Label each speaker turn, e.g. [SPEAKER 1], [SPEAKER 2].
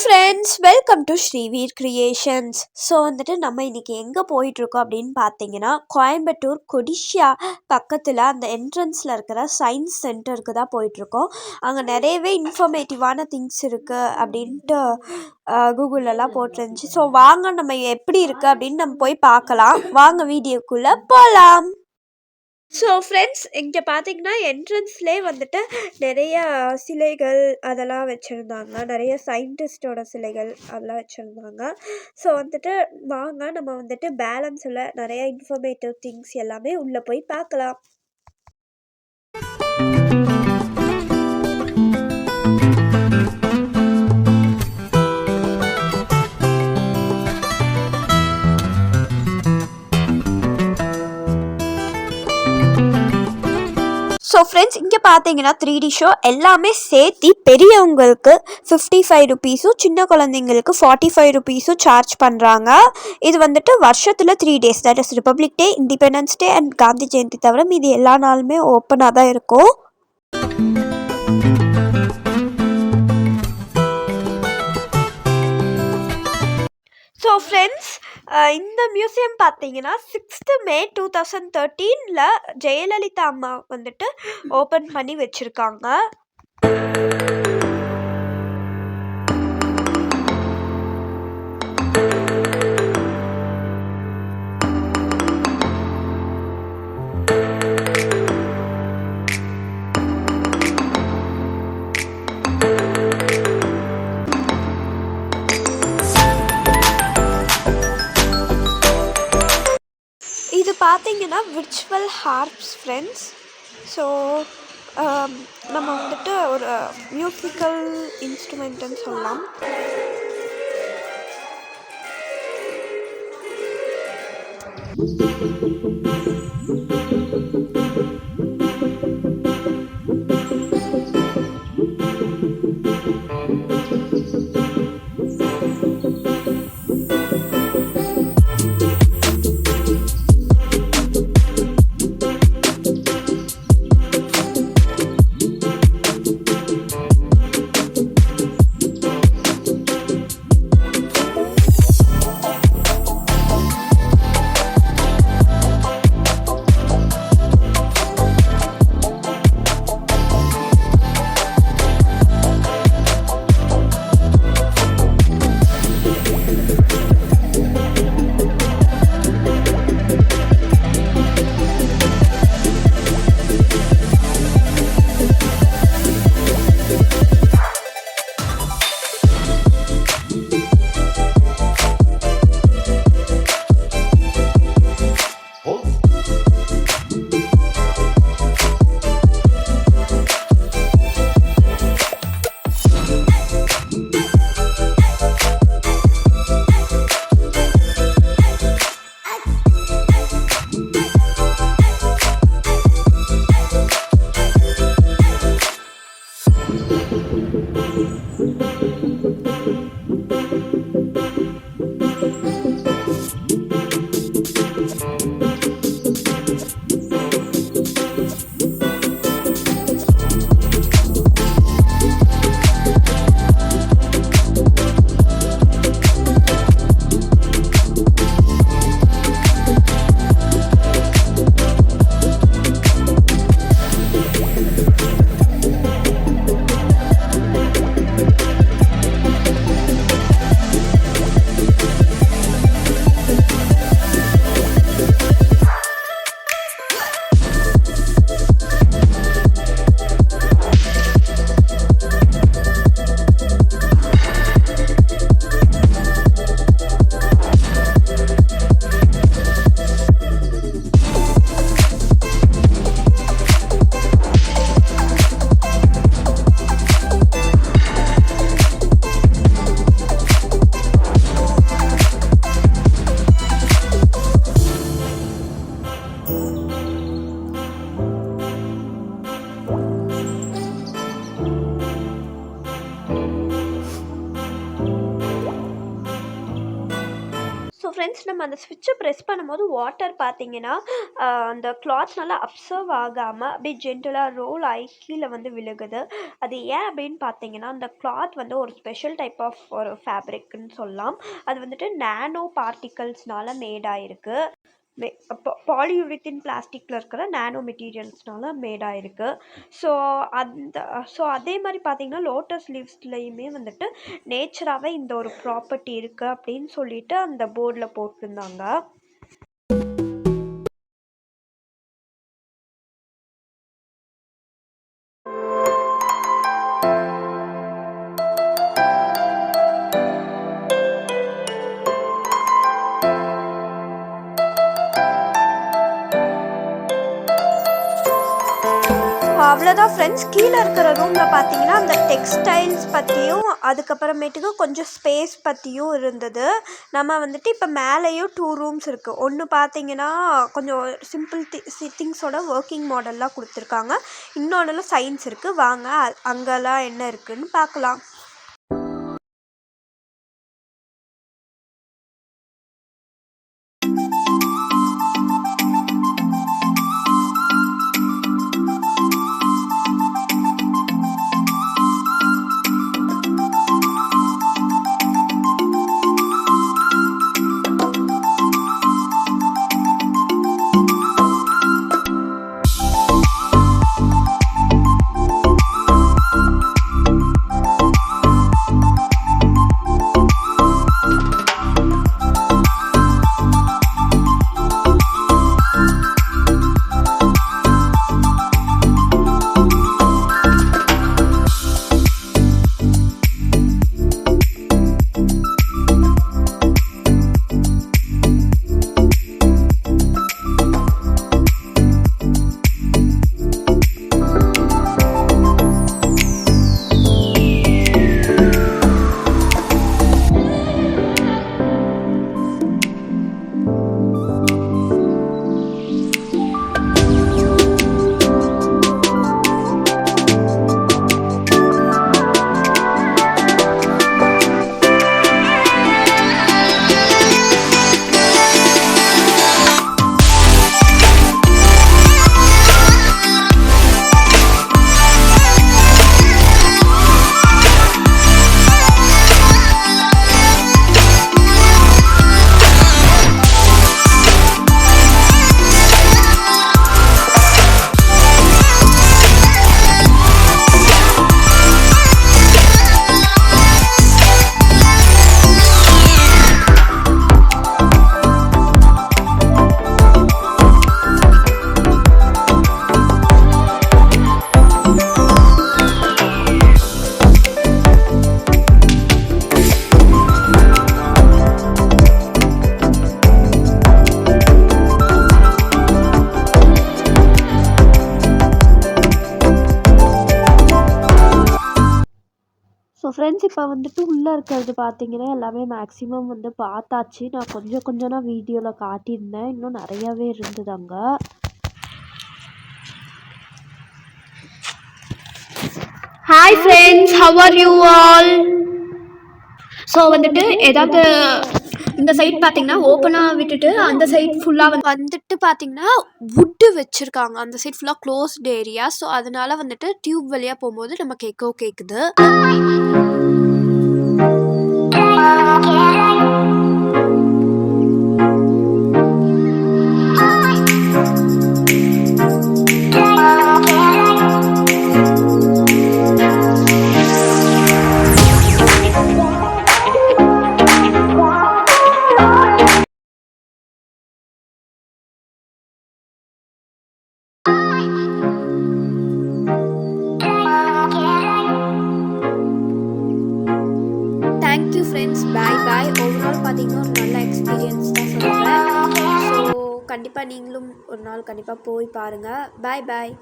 [SPEAKER 1] Friends, welcome to Shriveer creations. So வந்துட்டு நம்ம இன்றைக்கி எங்கே போயிட்டுருக்கோம் அப்படின்னு பார்த்தீங்கன்னா, கோயம்புத்தூர் கொடிஷியா பக்கத்தில் அந்த என்ட்ரன்ஸில் இருக்கிற சயின்ஸ் சென்டருக்கு தான் போயிட்டுருக்கோம். அங்கே நிறையவே இன்ஃபர்மேட்டிவான திங்ஸ் இருக்குது அப்படின்ட்டு கூகுளெல்லாம் போட்டிருந்துச்சு. ஸோ வாங்க நம்ம எப்படி இருக்குது அப்படின்னு நம்ம போய் பார்க்கலாம். வாங்க வீடியோக்குள்ளே போகலாம். ஸோ ஃப்ரெண்ட்ஸ், இங்கே பார்த்தீங்கன்னா என்ட்ரன்ஸ்லேயே வந்துட்டு நிறைய சிலைகள் அதெல்லாம் வச்சுருந்தாங்க. நிறைய சயின்டிஸ்டோட சிலைகள் அதெல்லாம் வச்சுருந்தாங்க. ஸோ வந்துட்டு வாங்க நம்ம வந்துட்டு பேலன்ஸில் நிறைய இன்ஃபர்மேட்டிவ் திங்ஸ் எல்லாமே உள்ளே போய் பார்க்கலாம். ஸோ ஃப்ரெண்ட்ஸ், இங்கே பார்த்தீங்கன்னா 3D ஷோ எல்லாமே சேர்த்தி பெரியவங்களுக்கு 55 ருபீஸும் சின்ன குழந்தைங்களுக்கு 45 ருபீஸும் சார்ஜ் பண்ணுறாங்க. இது வந்துட்டு வருஷத்தில் 3 days, that is republic day, independence day and Gandhi Jayanti தவிர மீதி எல்லா நாளுமே ஓப்பனாக தான் இருக்கும். ஸோ ஃப்ரெண்ட்ஸ், இந்த மியூசியம் பார்த்தீங்கன்னா 6th May 2013 ஜெயலலிதா அம்மா வந்துட்டு ஓப்பன் பண்ணி வச்சுருக்காங்க. இது பார்த்தீங்கன்னா விர்ச்சுவல் ஹார்ப்ஸ் ஃப்ரெண்ட்ஸ். ஸோ நம்ம வந்துட்டு ஒரு மியூசிக்கல் இன்ஸ்ட்ருமெண்ட்டுன்னு சொல்லலாம். ஃப்ரெண்ட்ஸ் நம்ம அந்த ஸ்விட்சை ப்ரெஸ் பண்ணும்போது வாட்டர் பார்த்தீங்கன்னா அந்த கிளாத் நல்லா அப்சர்வ் ஆகாமல் அப்படியே ஜென்டலாக ரோல் ஆகி கீழே வந்து விழுகுது. அது ஏன் அப்படின்னு பார்த்தீங்கன்னா அந்த கிளாத் வந்து ஒரு ஸ்பெஷல் டைப் ஆஃப் ஒரு ஃபேப்ரிக்னு சொல்லலாம். அது வந்துட்டு நானோ பார்ட்டிகல்ஸ்னால மேட் ஆகிருக்கு. பாலியூரித்தின் பிளாஸ்டிக்கில் இருக்கிற நானோ மெட்டீரியல்ஸ்னால மேட் ஆகிருக்கு. ஸோ அந்த ஸோ அதே மாதிரி பார்த்தீங்கன்னா லோட்டஸ் லீவ்ஸ்லையுமே வந்துட்டு நேச்சராகவே இந்த ஒரு ப்ராப்பர்ட்டி இருக்குது அப்படின்னு சொல்லிட்டு அந்த போர்டில் போட்டிருந்தாங்க. அவ்வளோதான் ஃப்ரெண்ட்ஸ். கீழே இருக்கிற ரூமில் பார்த்தீங்கன்னா அந்த டெக்ஸ்டைல்ஸ் பற்றியும் அதுக்கப்புறமேட்டுக்கு கொஞ்சம் ஸ்பேஸ் பற்றியும் இருந்தது. நம்ம வந்துட்டு இப்போ மேலேயும் 2 ரூம்ஸ் இருக்குது. ஒன்று பார்த்தீங்கன்னா கொஞ்சம் சிம்பிள் திங்ஸோட ஒர்க்கிங் மாடல்லாம் கொடுத்துருக்காங்க. இன்னொன்றுல சயின்ஸ் இருக்குது. வாங்க அங்கெல்லாம் என்ன இருக்குதுன்னு பார்க்கலாம். ஸோ ஃப்ரெண்ட்ஸ் இப்போ வந்துட்டு உள்ளே இருக்கிறது பார்த்தீங்கன்னா எல்லாமே மேக்ஸிமம் வந்து பார்த்தாச்சு. நான் கொஞ்சம் தான் வீடியோவில் காட்டியிருந்தேன். இன்னும் நிறையாவே இருந்தது அங்கே.
[SPEAKER 2] Hi friends, how are you all? So வந்துட்டு ஏதாவது இந்த சைட் பார்த்தீங்கன்னா ஓப்பனாக விட்டுட்டு அந்த சைட் ஃபுல்லாக
[SPEAKER 1] வந்துட்டு பார்த்தீங்கன்னா வுட்டு வச்சுருக்காங்க. அந்த சைட் ஃபுல்லாக க்ளோஸ்ட் ஏரியா. ஸோ அதனால வந்துட்டு டியூப் வழியாக போகும்போது நமக்கு எக்கோ கேட்குது. தேங்க்யூ ஃப்ரெண்ட்ஸ், பாய் பாய். ஓவரால் பார்த்தீங்கன்னா ஒரு நல்ல எக்ஸ்பீரியன்ஸ் தான் சொல்கிறேன். ஸோ கண்டிப்பாக நீங்களும் ஒரு நாள் கண்டிப்பாக போய் பாருங்கள். பாய் பாய்.